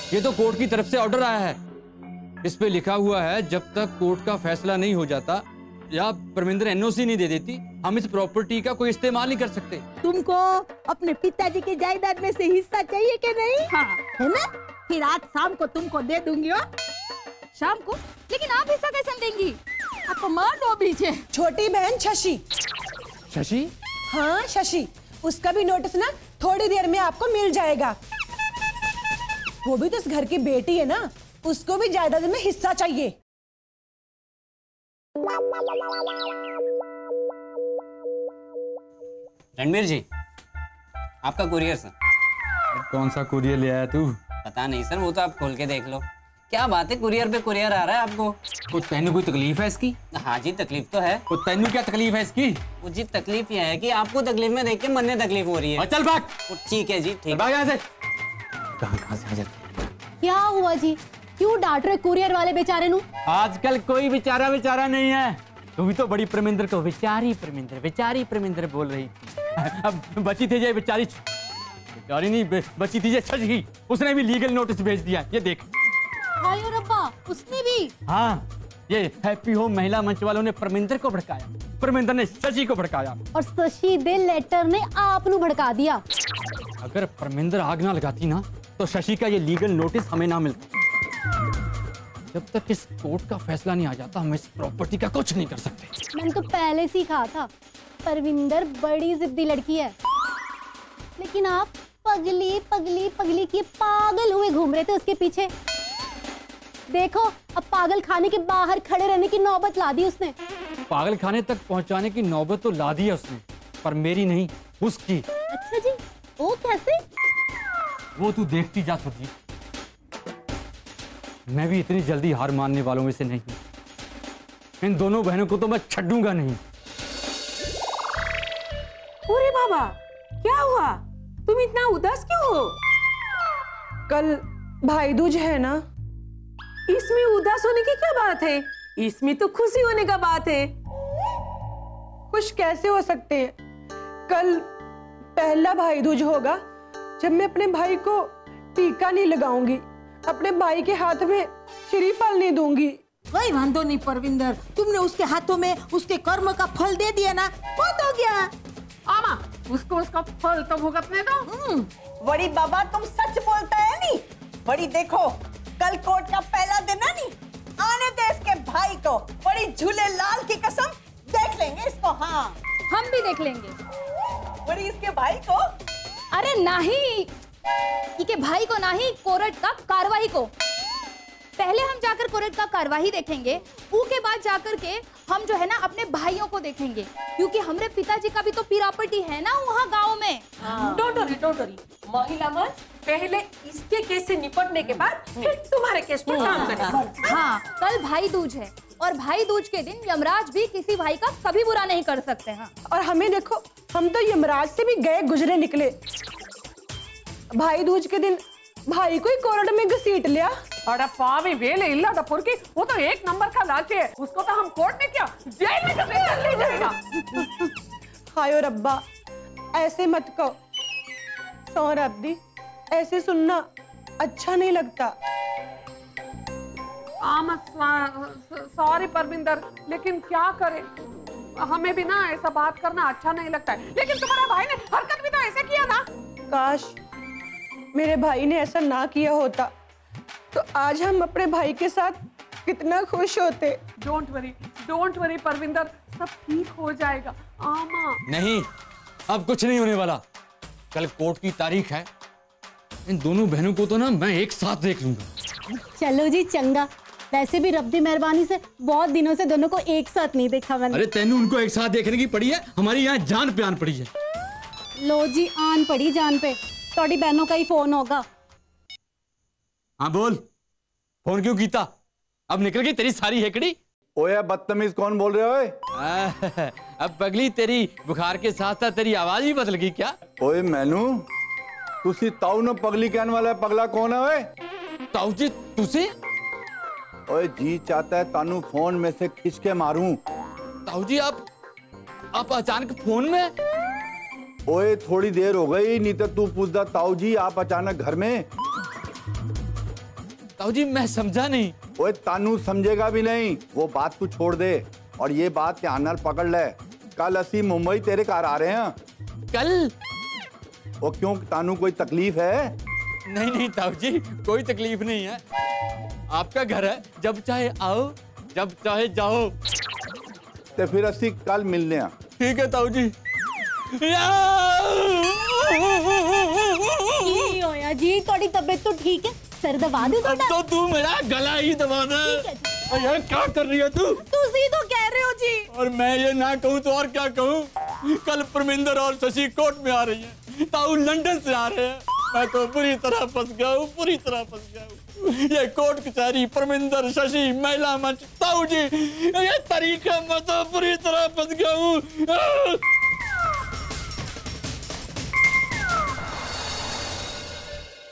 ये तो कोर्ट की तरफ से ऑर्डर आया है। इस पे लिखा हुआ है जब तक कोर्ट का फैसला नहीं हो जाता या परमिंदर एनओसी नहीं दे देती, हम इस प्रॉपर्टी का कोई इस्तेमाल नहीं कर सकते। तुमको अपने पिताजी की जायदाद में से हिस्सा चाहिए कि नहीं? हाँ। है ना? फिर आज शाम को तुमको दे दूंगी। शाम को? लेकिन आप हिस्सा कैसे देंगी? आपको मार दो पीछे। छोटी बहन शशि। शशि? हाँ शशि, उसका भी नोटिस ना थोड़ी देर में आपको मिल जाएगा। वो भी तो इस घर की बेटी है ना, उसको भी जायदाद में हिस्सा चाहिए। रणबीर जी, आपका कुरियर सर। कौन सा कुरियर ले आया तू? पता नहीं सर, वो तो आप खोल के देख लो। क्या बात है, कुरियर पे कुरियर आ रहा है आपको। तो तैनू कोई तकलीफ है इसकी? हाँ जी, तकलीफ तो है। तो तैनू क्या तकलीफ है इसकी? वो जी तकलीफ ये है कि आपको तकलीफ में देख के मन में तकलीफ हो रही है। चल भाग। ठीक है जी, ठीक है। यहाँ से कहाँ से आ जाती? क्या हुआ जी, क्यों डांट रहे कुरियर वाले बेचारे नू? आजकल कोई बेचारा नहीं है। तू भी तो बड़ी परमिंदर को बेचारी परमिंदर बोल रही थी। अब बची थी बेचारी नहीं, बची थी शशि, उसने भी लीगल नोटिस भेज दिया। ये देख। हायो रब्बा, उसने भी? हाँ, ये हैप्पी होम महिला मंच वालों ने परमिंदर को भड़काया, परमिंदर ने शशि को भड़काया और शशि दे लेटर ने आप नु भड़का दिया। अगर परमिंदर आग ना लगाती ना तो शशि का ये लीगल नोटिस हमें ना मिलता। जब तक इस कोर्ट का फैसला नहीं आ जाता हम इस प्रॉपर्टी का कुछ नहीं कर सकते। मैंने तो पहले से ही कहा था, परविंदर बड़ी जिद्दी लड़की है। लेकिन आप पगली की पागल हुए घूम रहे थे उसके पीछे। देखो, अब पागल खाने के बाहर खड़े रहने की नौबत ला दी उसने। पागल खाने तक पहुंचाने की नौबत तो ला दी है उसने, पर मेरी नहीं, उसकी। अच्छा जी, वो कैसे? वो तू देखती जा सुरजीत, मैं भी इतनी जल्दी हार मानने वालों में से नहीं हूं। इन दोनों बहनों को तो मैं छड्डूंगा नहीं। अरे बाबा, क्या हुआ? तुम इतना उदास क्यों हो? कल भाई दूज है ना, इसमें उदास होने की क्या बात है? इसमें तो खुशी होने का बात है। खुश कैसे हो सकते हैं? कल पहला भाई दूज होगा जब मैं अपने भाई को टीका नहीं लगाऊंगी, अपने भाई के हाथ में श्रीफल नहीं दूंगी। कोई वांदो नहीं परविंदर, तुमने उसके हाथों में उसके कर्म का फल दे दिया ना, बहुत हो गया। आमा, उसको उसका फल तो भुगतने दो। बड़ी बाबा, तुम सच बोलता है नी? बड़ी देखो, कल कोर्ट का पहला दिन है नी, आने दे इसके भाई को। बड़ी झूले लाल की कसम, देख लेंगे इसको। हाँ, हम भी देख लेंगे। बड़ी इसके भाई को? अरे नहीं, इनके भाई को नहीं, कोर्ट का कार्रवाई को। पहले हम जाकर कोर्ट का कार्रवाई देखेंगे, उसके बाद जाकर के हम जो है ना अपने भाइयों को देखेंगे, क्योंकि हमारे पिताजी का भी तो प्रॉपर्टी है ना वहाँ गांव में। डोंट वरी, महिला मंच पहले इसके केस से निपटने के बाद फिर तुम्हारे केस पर काम करेंगे। हाँ, कल भाई दूज है और भाई दूज के दिन यमराज भी किसी भाई का कभी बुरा नहीं कर सकते हैं। और हमें देखो, हम तो यमराज से भी गए गुजरे निकले। भाई दूज के दिन भाई को ही कोर्ट में घसीट लिया। अरे पावी वेले इल्ला दपुर की, वो तो एक नंबर का लालची है। उसको तो हम कोर्ट में क्या, जेल में घसीट ले जाएगा। हायो रब्बा, ऐसे मत कहो। सोहराब्दी, ऐसे सुनना अच्छा नहीं लगता। सॉरी परविंदर, लेकिन क्या करें, हमें भी ना ऐसा बात करना अच्छा नहीं लगता है। लेकिन तुम्हारा भाई ने हरकत भी तो ऐसे किया ना। काश मेरे भाई ने ऐसा ना किया होता तो आज हम अपने भाई के साथ कितना खुश होते। डोंट वरी परविंदर, सब ठीक हो जाएगा। आमा नहीं, अब कुछ नहीं होने वाला। कल कोर्ट की तारीख है, इन दोनों बहनों को तो ना मैं एक साथ देख लूंगा। चलो जी चंगा, वैसे भी रब दी मेहरबानी से बहुत दिनों से दोनों को एक साथ नहीं देखा मैंने। अरे तेनू उनको एक साथ देखने की पड़ी है, हमारी यहाँ जान पे आन पड़ी है। लो जी, आन पड़ी जान पे, थोड़ी बहनों का ही फोन होगा। हाँ बोल, फोन क्यों कीता? अब निकल गई तेरी सारी हेकड़ी। ओए बदतमीज, कौन बोल रहे हो? अब पगली, तेरी बुखार के साथ साथ तेरी आवाज ही बदल गई क्या? ओए मैनू, तुसी ताऊ न पगली कहने वाला है, पगला कौन है? ओए ताऊ जी, तुसे? ओए जी चाहता है तानू फोन में से खींच के मारूं। ताऊ जी, आप अचानक फोन में? ओए थोड़ी देर हो गई, नहीं तो तू पूछता ताऊ जी आप अचानक घर में। ताऊ जी मैं समझा नहीं। ओए तानू समझेगा भी नहीं, वो बात तू छोड़ दे और ये बात ध्यान नाल पकड़ ले। कल असी मुंबई तेरे घर आ रहे हैं। कल? वो क्यों तानू कोई तकलीफ है? नहीं नहीं ताऊ जी कोई तकलीफ नहीं है, आपका घर है, जब चाहे आओ जब चाहे जाओ। तो फिर असी कल मिलने हैं। ठीक है ताऊ जी। होया जी थोड़ी तबीयत तो ठीक है, सर दबा दे अब तो तू मेरा गला ही दबा दे। यार क्या कर रही है तू? तुसी तो कह रहे हो जी। और मैं ये ना कहूँ तो और क्या कहूँ? कल परमिंदर और शशि कोर्ट में आ रही है, ताऊ लंदन से आ रहे हैं। मैं तो पूरी तरह फंस गया हूँ, पूरी तरह फंस गया हूँ। ये कोर्ट कचहरी, परमिंदर, शशि, महिला मंच, ताऊ जी, ये तरीका मैं तो पूरी तरह फंस गया हूँ।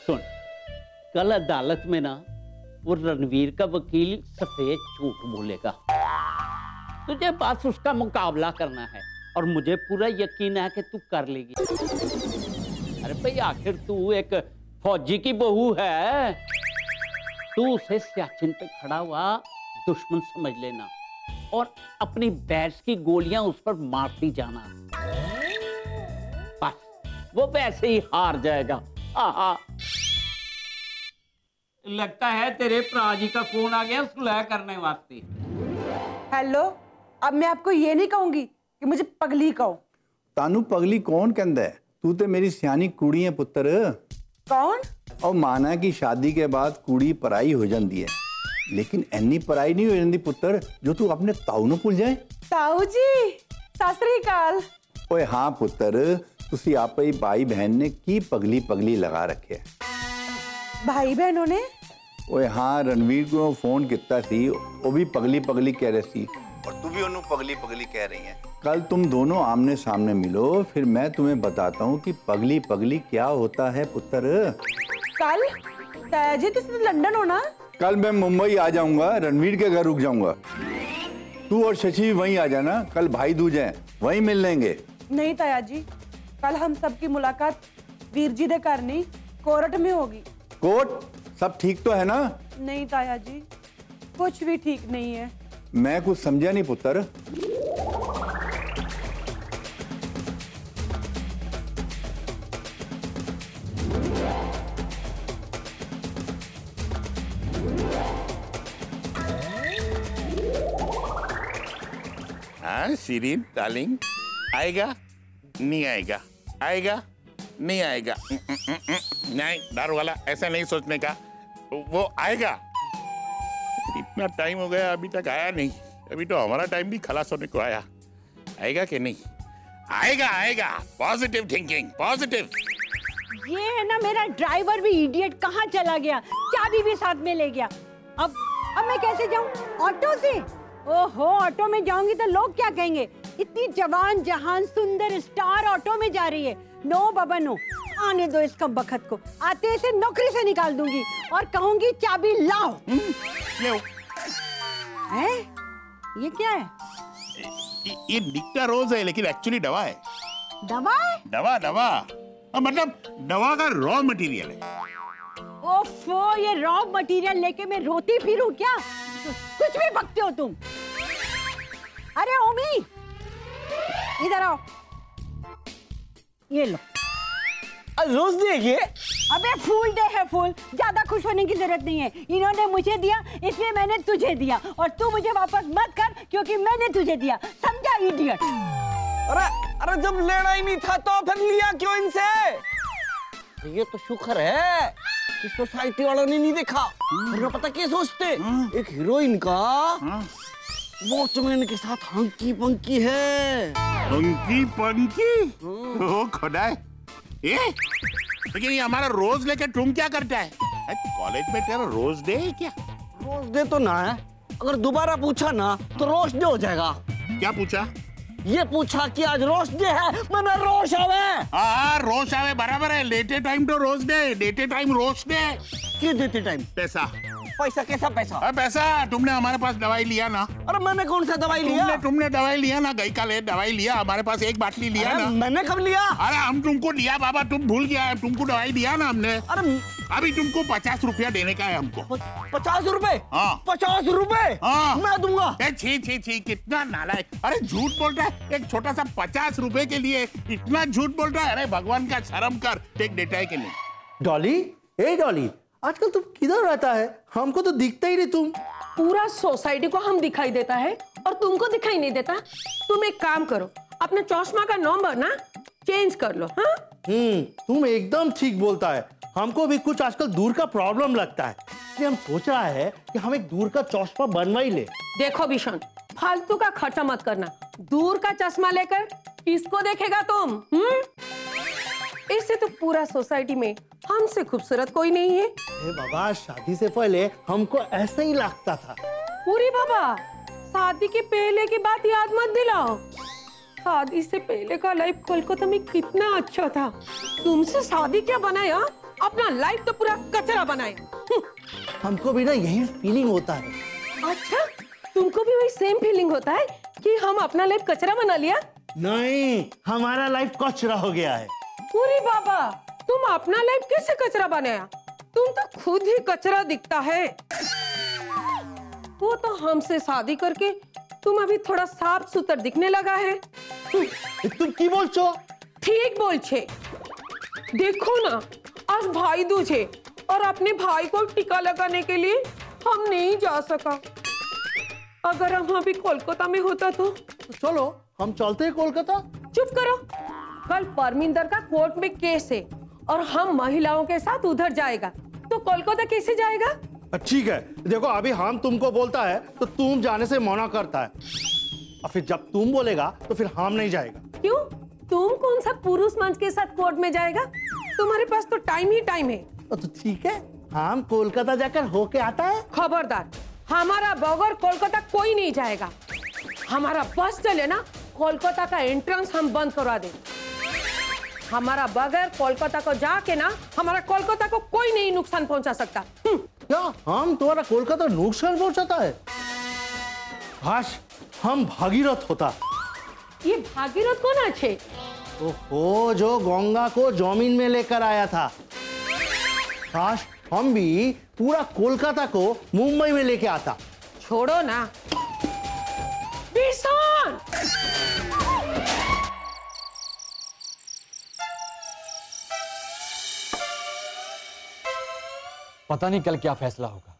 सुन, कल अदालत में ना वो रणवीर का वकील सफेद झूठ बोलेगा। तुझे बस उसका मुकाबला करना है और मुझे पूरा यकीन है कि तू कर लेगी। अरे भाई आखिर तू एक फौजी की बहू है, तू उसे सियाचिन पे खड़ा हुआ दुश्मन समझ लेना और अपनी बैट्स की गोलियां उस पर मारती जाना। बस वो वैसे ही हार जाएगा। आहा। लगता है तेरे भरा जी का फोन आ गया सुलह करने वास्ते। हेलो, अब मैं आपको ये नहीं कहूंगी कि मुझे पगली कहो। तानू पगली कौन कहता है? तू तो मेरी सियानी कुड़ी है पुत्र। कौन? और माना कि शादी के बाद कुड़ी पराई हो जाती है, लेकिन एनी पराई नहीं हो जाती पुत्र जो तू अपने ताऊ नू भूल जाए। ताऊ जी, सत श्री अकाल। ओए हाँ पुत्र, तुसी आप ही भाई बहन ने की पगली पगली लगा रखे। भाई बहनों ने? ओए हाँ, रणवीर को फोन किया सी, वो भी पगली पगली कह रही सी और तू भी उन्हें पगली पगली कह रही है। कल तुम दोनों आमने सामने मिलो, फिर मैं तुम्हें बताता हूँ कि पगली पगली क्या होता है पुत्र। कल? ताया जी तुम लंदन हो ना? कल मैं मुंबई आ जाऊंगा, रणवीर के घर रुक जाऊंगा। तू और शशि वहीं आ जाना, कल भाई दूज है, वहीं मिल लेंगे। नहीं ताया जी, कल हम सबकी मुलाकात वीर जी दे घर नहीं कोर्ट में होगी। कोर्ट? सब ठीक तो है ना? नहीं ताया जी, कुछ भी ठीक नहीं है। मैं कुछ समझा नहीं पुत्र। हाँ सीरीन डार्लिंग, आएगा नहीं आएगा, आएगा नहीं आएगा। नहीं दारू वाला, ऐसा नहीं सोचने का, वो आएगा। इतना टाइम हो गया अभी तक आया नहीं, अभी तो हमारा टाइम भी खलास होने को आया। आएगा कि नहीं? आएगा आएगा। Positive thinking, positive. ये है ना मेरा ड्राइवर भी इडियट, कहाँ चला गया, चाबी भी साथ में ले गया। अब मैं कैसे जाऊँ? ऑटो से? ओहो, ऑटो में जाऊंगी तो लोग क्या कहेंगे, इतनी जवान जहान सुंदर स्टार ऑटो में जा रही है। नो बाबा नो, आने दो इसका बखत को, आते इसे नौकरी से निकाल दूंगी और कहूंगी चाबी लाओ। ले हैं? ये क्या है? ये दिखता रोज है लेकिन एक्चुअली दवा है। दवा है? दवा दवा मतलब दवा का रॉ मटेरियल है। ओफो, ये रॉ मटेरियल लेके मैं रोती फिरूं क्या? कुछ भी बकते हो तुम। अरे ओमी, इधर आओ, ये लो। रोज देखिए। अबे फूल डे है, फूल, ज्यादा खुश होने की जरूरत नहीं है। इन्होंने मुझे दिया इसलिए मैंने तुझे दिया, और तू मुझे वापस मत कर क्योंकि मैंने तुझे दिया, समझा इडियट? अरे जब लेना ही नहीं था तो फिर लिया क्यों इनसे? ये तो शुक्र है कि सोसाइटी वालों ने नहीं देखा, वरना पता क्या सोचते, एक हीरोइन का वॉचमैन के साथ हंकी पंकी है। हंकी पंकी? ओ खुदा, ये लेकिन ये हमारा रोज लेके तुम क्या करता है? कॉलेज में तेरा रोज डे है क्या? रोज डे तो ना है, अगर दोबारा पूछा ना तो रोज डे हो जाएगा। क्या पूछा? ये पूछा कि आज रोज डे है, मैंने रोज आवे। हाँ रोज आवे बराबर है, लेटे टाइम तो रोज डे, देते टाइम रोज डे। क्या देते टाइम? पैसा। पैसा कैसा पैसा? अरे पैसा तुमने हमारे पास दवाई लिया ना। अरे मैंने कौन सा दवाई लिया? तुमने दवाई लिया ना, गई कल दवाई लिया हमारे पास, एक बाटली लिया ना। मैंने कब लिया? अरे हम तुमको दिया बाबा, तुम भूल गया, तुमको दवाई दिया ना हमने। अरे अभी तुमको 50 रुपया देने का है हमको। 50 रुपए? हाँ 50 रुपए? हाँ मैं दूंगा। छी छी छी, कितना नालायक। अरे झूठ बोल रहा है, एक छोटा सा 50 रुपए के लिए इतना झूठ बोल रहा है। अरे भगवान का शर्म कर, टेक देता है कि नहीं? डॉली, ए डॉली, आजकल तुम किधर रहता है? हमको तो दिखता ही नहीं तुम। पूरा सोसाइटी को हम दिखाई देता है और तुमको दिखाई नहीं देता। तुम एक काम करो, अपने चश्मा का नंबर ना चेंज कर लो। हाँ? तुम एकदम ठीक बोलता है। हमको भी कुछ आजकल दूर का प्रॉब्लम लगता है, इसलिए हम सोच रहा है कि हम एक दूर का चश्मा बनवा ही ले। देखो भीषण, फालतू का खर्चा मत करना। दूर का चश्मा लेकर किसको देखेगा तुम? इससे तो पूरा सोसाइटी में हमसे खूबसूरत कोई नहीं है। बाबा, शादी से पहले हमको ऐसा ही लगता था। पूरी बाबा, शादी के पहले की बात याद मत दिलाओ। शादी से पहले का लाइफ कोलकाता में कितना अच्छा था। तुमसे शादी क्या बनाया, अपना लाइफ तो पूरा कचरा बनाया। हमको भी ना यही फीलिंग होता है। अच्छा, तुमको भी वही सेम फीलिंग होता है कि हम अपना लाइफ कचरा बना लिया? नहीं, हमारा लाइफ कचरा हो गया है। पूरी बाबा, तुम अपना लाइफ कैसे कचरा बनाया? तुम तो खुद ही कचरा दिखता है। वो तो हमसे शादी करके तुम अभी थोड़ा साफ सुथरा दिखने लगा है। तुम की बोल छो? ठीक बोल छे। देखो ना, आज भाई दूज है और अपने भाई को टीका लगाने के लिए हम नहीं जा सका। अगर हम अभी कोलकाता में होता तो चलो हम चलते हैं कोलकाता। चुप करो, कल परमिंदर का कोर्ट में केस है और हम महिलाओं के साथ उधर जाएगा, तो कोलकाता कैसे जाएगा? ठीक है, देखो अभी हम तुमको बोलता है तो तुम जाने से मना करता है, और फिर जब तुम बोलेगा तो फिर हम नहीं जाएगा। क्यों? तुम कौन सा पुरुष मंच के साथ कोर्ट में जाएगा? तुम्हारे पास तो टाइम ही टाइम है। तो ठीक है, हम कोलकाता जाकर होके आता है। खबरदार, हमारा बगैर कोलकाता कोई नहीं जाएगा। हमारा बस चले ना, कोलकाता का एंट्रेंस हम बंद करवा दे। हमारा बगैर कोलकाता को जाके ना, हमारा कोलकाता को कोई नहीं नुकसान पहुंचा सकता। क्या हम तुम्हारा कोलकाता नुकसान पहुंचाता है? भाष, हम भागीरथ होता। ये भागीरथ कौन है? ओहो, जो गंगा को जमीन में लेकर आया था। काश हम भी पूरा कोलकाता को मुंबई में लेके आता। छोड़ो ना भीषण। पता नहीं कल क्या फैसला होगा।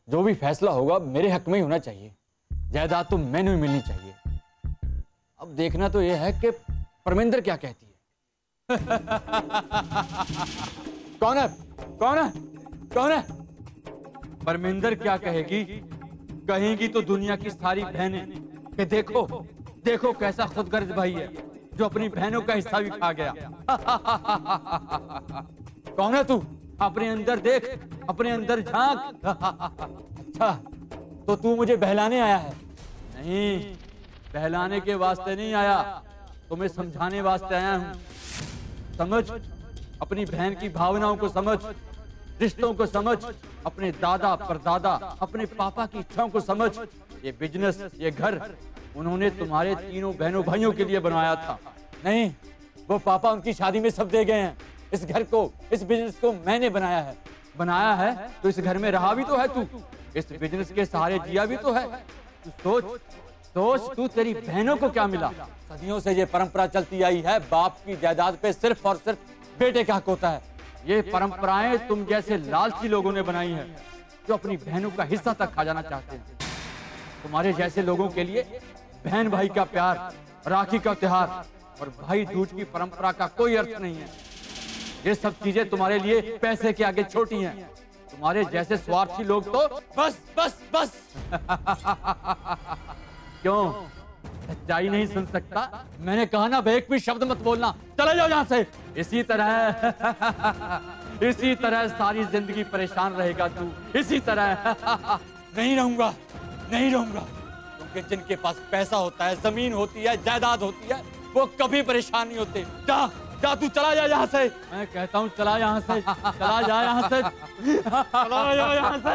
जो भी फैसला होगा मेरे हक में ही होना चाहिए। जायदाद तो मैंने ही मिलनी चाहिए। अब देखना तो यह है कि परमिंदर क्या कहती है। कौन है? कौन है? कौन है? परमिंदर क्या कहेगी? कहेगी तो दुनिया की सारी बहनें कि देखो देखो कैसा खुदगर्ज भाई है जो अपनी बहनों का हिस्सा भी खा गया। कौन है तू? अपने अंदर देख, अपने अंदर झांक। अच्छा, तो तू मुझे बहलाने आया है? नहीं, बहलाने के वास्ते नहीं आया, तुम्हें समझाने वास्ते आया हूं। समझ, अपनी बहन की भावनाओं को समझ, रिश्तों को समझ, अपने दादा परदादा, अपने पापा की इच्छाओं को समझ। ये बिजनेस, ये घर उन्होंने तुम्हारे तीनों बहनों भाइयों के लिए बनवाया था। नहीं, वो पापा उनकी शादी में सब दे गए हैं। इस घर को, इस बिजनेस को मैंने बनाया है। बनाया है तो इस घर में रहा भी तो है तू, इस बिजनेस के सहारे जिया भी तो है। तू सोच, सोच, तू तेरी बहनों को क्या मिला? सदियों से ये परंपरा चलती आई है, बाप की जायदाद पे सिर्फ और सिर्फ बेटे का हक होता है। ये परंपराएं तुम जैसे लालची लोगों ने बनाई हैं जो अपनी बहनों का हिस्सा तक खा जाना चाहते हैं। तुम्हारे जैसे लोगों के लिए बहन भाई का प्यार, राखी का त्योहार और भाई दूज की परंपरा का कोई अर्थ नहीं है। ये सब चीजें तुम्हारे लिए पैसे के आगे छोटी हैं। तुम्हारे जैसे स्वार्थी लोग तो बस बस बस। क्यों सच्चाई नहीं सुन सकता? मैंने कहा ना, एक भी शब्द मत बोलना, चले जाओ यहाँ से। इसी तरह सारी जिंदगी परेशान रहेगा तू, इसी तरह। नहीं रहूंगा, नहीं रहूंगा, क्योंकि जिनके पास पैसा होता है, जमीन होती है, जायदाद होती है, वो कभी परेशान नहीं होते। जा जा तू चला जा यहाँ से, मैं कहता हूँ चला यहाँ से, चला जा यहाँ से, चला जा यहाँ से।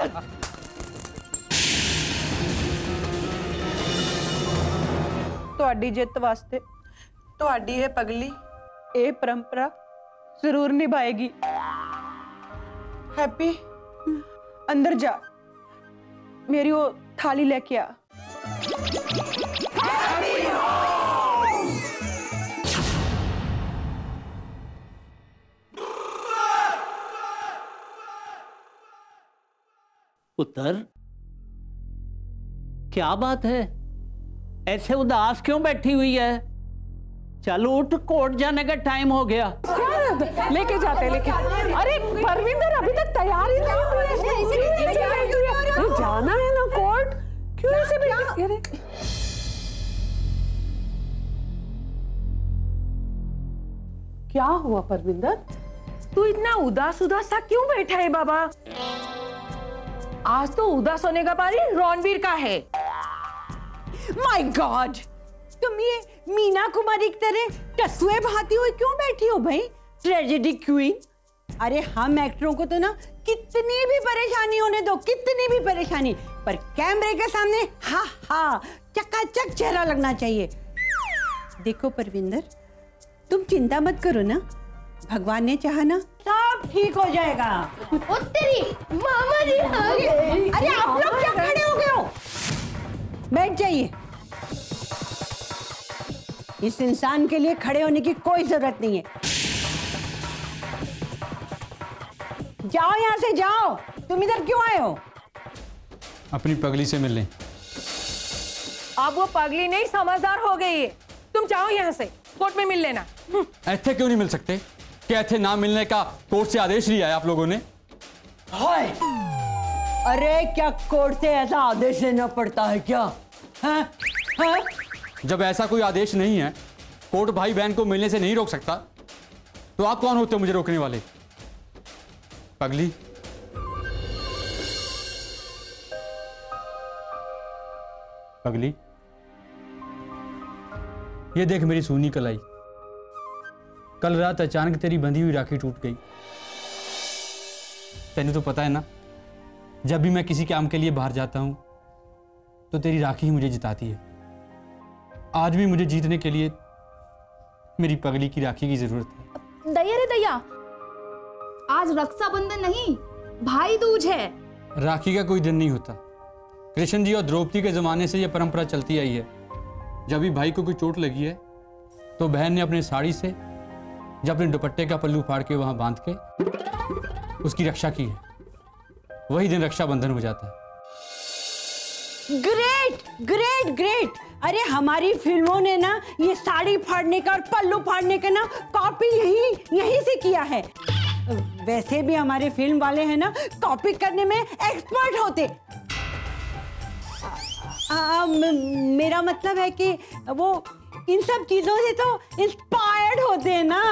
ਤੁਹਾਡੀ ਜਿੱਤ ਵਾਸਤੇ ਤੁਹਾਡੀ ਇਹ ਪਗਲੀ ਇਹ ਪਰੰਪਰਾ ਜ਼ਰੂਰ ਨਿਭਾਏਗੀ। हैप्पी अंदर जा, मेरी वो थाली लेके आ। पुत्र, क्या बात है? ऐसे उदास क्यों बैठी हुई है? चलो उठ, कोर्ट जाने का टाइम हो गया। लेके जाते लेके। अरे परविंदर अभी तक तैयार ही नहीं हुई है। जाना है ना कोर्ट, क्यों ऐसे बैठी? अरे क्या हुआ परविंदर? तू इतना उदास उदास सा क्यों बैठा है बाबा? आज तो उदास होने का बारी रणवीर का है। माय गॉड, तुम ये मीना कुमारी की तरह टसुए भाती हुई क्यों बैठी हो भाई? Tragedy queen. अरे हम एक्टरों को तो ना कितनी भी परेशानी होने दो, कितनी भी परेशानी, पर कैमरे के सामने हा हा चकाचक चेहरा लगना चाहिए। देखो परविंदर, तुम चिंता मत करो ना, भगवान ने चाहा ना सब ठीक हो जाएगा। तेरी मामा जी आ गए। अरे आप लोग क्या खड़े हो गए हो? बैठ जाइए। इस इंसान के लिए खड़े होने की कोई जरूरत नहीं है। जाओ यहाँ से जाओ। तुम इधर क्यों आए हो? अपनी पगली से मिलने। अब वो पगली नहीं समझदार हो गई है। तुम जाओ यहाँ से, कोर्ट में मिल लेना। ऐसे क्यों नहीं मिल सकते? क्या ऐसे ना मिलने का कोर्ट से आदेश लिया है आप लोगों ने? हाय, अरे क्या कोर्ट से ऐसा आदेश लेना पड़ता है क्या? हाँ? हाँ? जब ऐसा कोई आदेश नहीं है, कोर्ट भाई बहन को मिलने से नहीं रोक सकता, तो आप कौन होते हो मुझे रोकने वाले? पगली, पगली, ये देख मेरी सोनी कलाई। कल रात अचानक तेरी बंधी हुई राखी टूट गई। तेने तो पता है ना, जब भी मैं किसी काम के लिए बाहर जाता हूं तो तेरी राखी ही मुझे जिताती है। आज भी मुझे जीतने के लिए मेरी पगली की राखी की जरूरत है। दैया रे दैया, आज रक्षाबंधन नहीं, भाई दूज है। राखी का कोई दिन नहीं होता। कृष्ण जी और द्रौपदी के जमाने से यह परंपरा चलती आई है। जब भी भाई को कोई चोट लगी है तो बहन ने अपने साड़ी से जब अपने दुपट्टे का पल्लू फाड़ के वहां बांध के उसकी रक्षा की है। वही दिन रक्षाबंधन हो जाता है। Great great great. अरे हमारी फिल्मों ने ना ये साड़ी फाड़ने का और पल्लू फाड़ने का ना कॉपी यहीं से किया है। वैसे भी हमारे फिल्म वाले हैं ना कॉपी करने में एक्सपर्ट होते। मेरा मतलब है कि वो इन सब चीजों से तो इंस्पायर्ड होते हैं ना।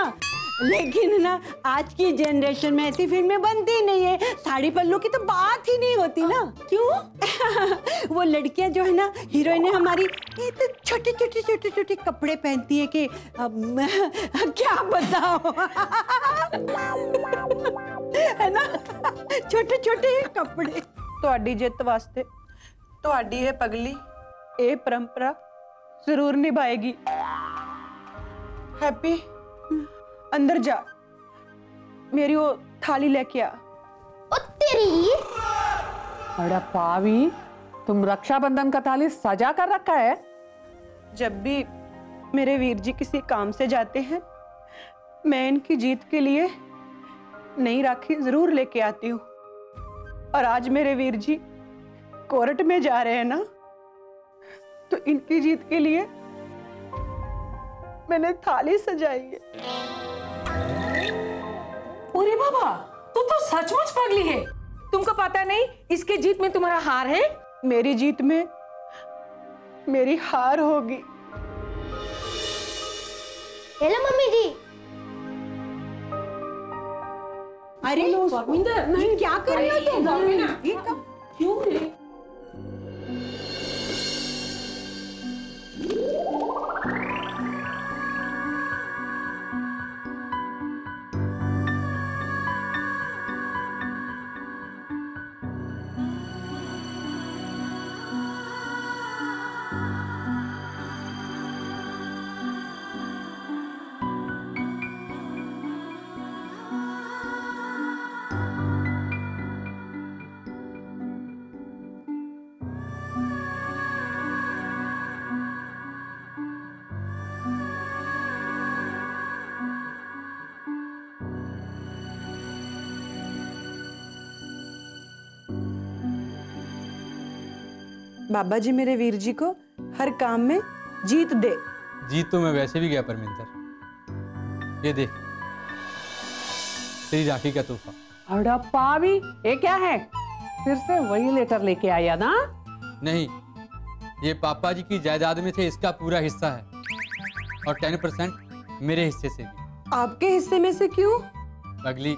लेकिन ना आज की जनरेशन में ऐसी फिल्में बनती नहीं है, साड़ी पल्लू की तो बात ही नहीं होती ना। क्यों? वो लड़कियां जो है ना, हीरोइनें हमारी, ये तो छोटे छोटे छोटे छोटे कपड़े पहनती है कि क्या बताओ है ना, छोटे छोटे कपड़े। ਤੁਹਾਡੀ ਜਿੱਤ ਵਾਸਤੇ ਤੁਹਾਡੀ ਇਹ ਪਗਲੀ ਇਹ ਪਰੰਪਰਾ ਜ਼ਰੂਰ ਨਿਭਾਏਗੀ। हैप्पी अंदर जा, मेरी वो थाली लेके आ। तेरी अरे पावी, तुम रक्षाबंधन का थाली सजा कर रखा है? जब भी मेरे वीर जी किसी काम से जाते हैं, मैं इनकी जीत के लिए नई राखी जरूर लेके आती हूँ। और आज मेरे वीर जी कोर्ट में जा रहे हैं ना, तो इनकी जीत के लिए मैंने थाली सजाई है। अरे बाबा, तू तो सचमुच पगली है। तुमको पता नहीं इसकी जीत में तुम्हारा हार है? मेरी जीत में मेरी हार होगी। हेलो मम्मी जी। अरे परविंदर, नहीं, क्या कर रही हो तुम? ये कब? क्यों है? बाबा जी मेरे वीर जी को हर काम में जीत दे। जीत तो मैं वैसे भी गया परमिंदर। ये देख, तेरी राखी का तोहफा। अड़ा पावी, ये क्या है? फिर से वही लेटर लेके आया ना? नहीं, ये पापा जी की जायदाद में से इसका पूरा हिस्सा है और 10% मेरे हिस्से से भी। आपके हिस्से में से क्यों? अगली,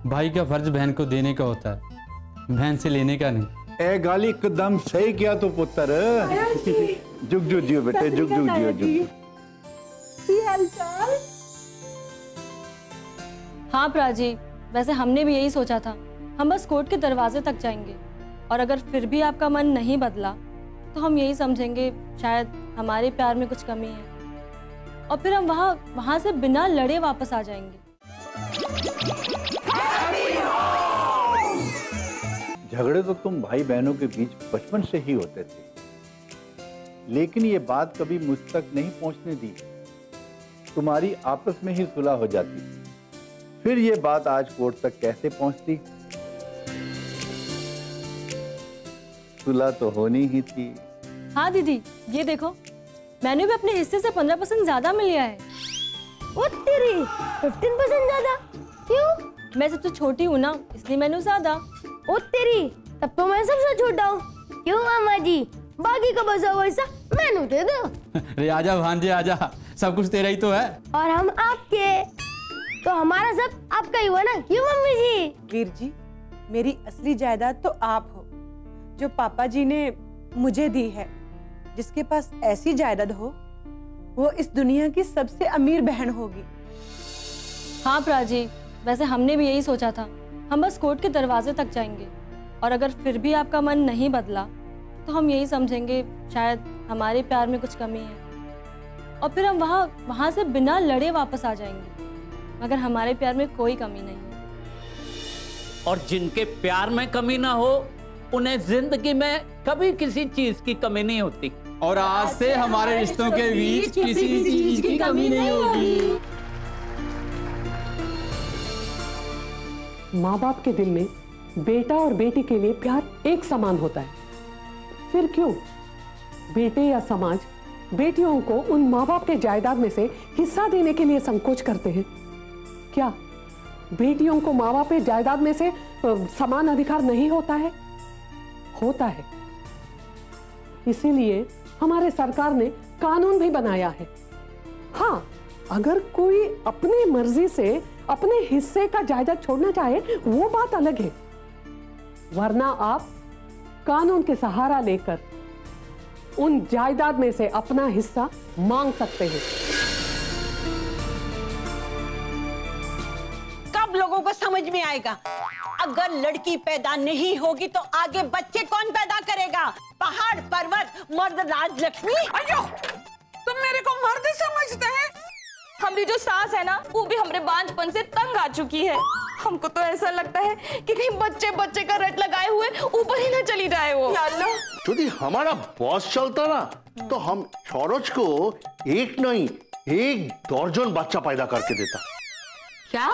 भाई का फर्ज बहन को देने का होता है, बहन से लेने का नहीं। ए गाली एकदम सही किया तो पुत्र। जुग जुग जियो बेटे, जुग जुग जियो, जुग। हाँ प्राजी, वैसे हमने भी यही सोचा था। हम बस कोर्ट के दरवाजे तक जाएंगे और अगर फिर भी आपका मन नहीं बदला तो हम यही समझेंगे शायद हमारे प्यार में कुछ कमी है और फिर हम वहाँ से बिना लड़े वापस आ जाएंगे। झगड़े तो तुम भाई बहनों के बीच बचपन से ही होते थे, लेकिन ये बात कभी मुझ तक नहीं पहुंचने दी। तुम्हारी आपस में ही सुलह हो जाती, फिर ये बात आज कोर्ट तक कैसे पहुंचती? सुलह तो होनी ही थी। हाँ दीदी, ये देखो, मैंने भी अपने हिस्से से 15% ज्यादा मिल गया है। ओ तेरी 15% ज्यादा? क्यों? मैं सबसे छोटी हूँ ना, इसलिए मैंने ज्यादा। ओ तेरी, तब तो मैं सबसे छोटा हूँ। क्यों मामा जी, बाकी का बचा हुआ हिस्सा मैंने दे दो। अरे आजा भांजे आजा, सब कुछ तेरा ही तो है। और हम आपके, तो हमारा सब आपका ही हुआ ना, क्यों मम्मी जी? वीर जी, मेरी असली जायदाद तो आप हो, जो पापा जी ने मुझे दी है। जिसके पास ऐसी जायदाद हो वो इस दुनिया की सबसे अमीर बहन होगी। हाँ प्राजी, वैसे हमने भी यही सोचा था। हम बस कोर्ट के दरवाजे तक जाएंगे और अगर फिर भी आपका मन नहीं बदला तो हम यही समझेंगे शायद हमारे प्यार में कुछ कमी है और फिर हम वहाँ से बिना लड़े वापस आ जाएंगे, मगर हमारे प्यार में कोई कमी नहीं है। और जिनके प्यार में कमी ना हो उन्हें जिंदगी में कभी किसी चीज की कमी नहीं होती। और आज से हमारे रिश्तों के बीच किसी चीज की कमी नहीं होगी। माँ बाप के दिल में बेटा और बेटी के लिए प्यार एक समान होता है। फिर क्यों बेटे या समाज बेटियों को उन माँ बाप के जायदाद में से हिस्सा देने के लिए संकोच करते हैं? क्या बेटियों को माँ बाप के जायदाद में से समान अधिकार नहीं होता है? होता है। इसीलिए हमारे सरकार ने कानून भी बनाया है। हाँ, अगर कोई अपनी मर्जी से अपने हिस्से का जायदाद छोड़ना चाहे वो बात अलग है, वरना आप कानून के सहारा लेकर उन जायदाद में से अपना हिस्सा मांग सकते हैं। कब लोगों को समझ में आएगा? अगर लड़की पैदा नहीं होगी तो आगे बच्चे कौन पैदा करेगा? पहाड़ पर्वत, मर्द राज लक्ष्मी। अयो, तुम मेरे को मर्द समझते हैं? हमारी जो सास है ना, वो भी हमारे बांझपन से तंग आ चुकी है। हमको तो ऐसा लगता है कि कहीं बच्चे बच्चे का रट लगाए हुए ऊपर ही ना चली जाए वो। या अल्लाह, यदि हमारा बॉस चलता ना तो हम सरोज को एक नहीं 1 दर्जन बच्चा पैदा करके देता। क्या?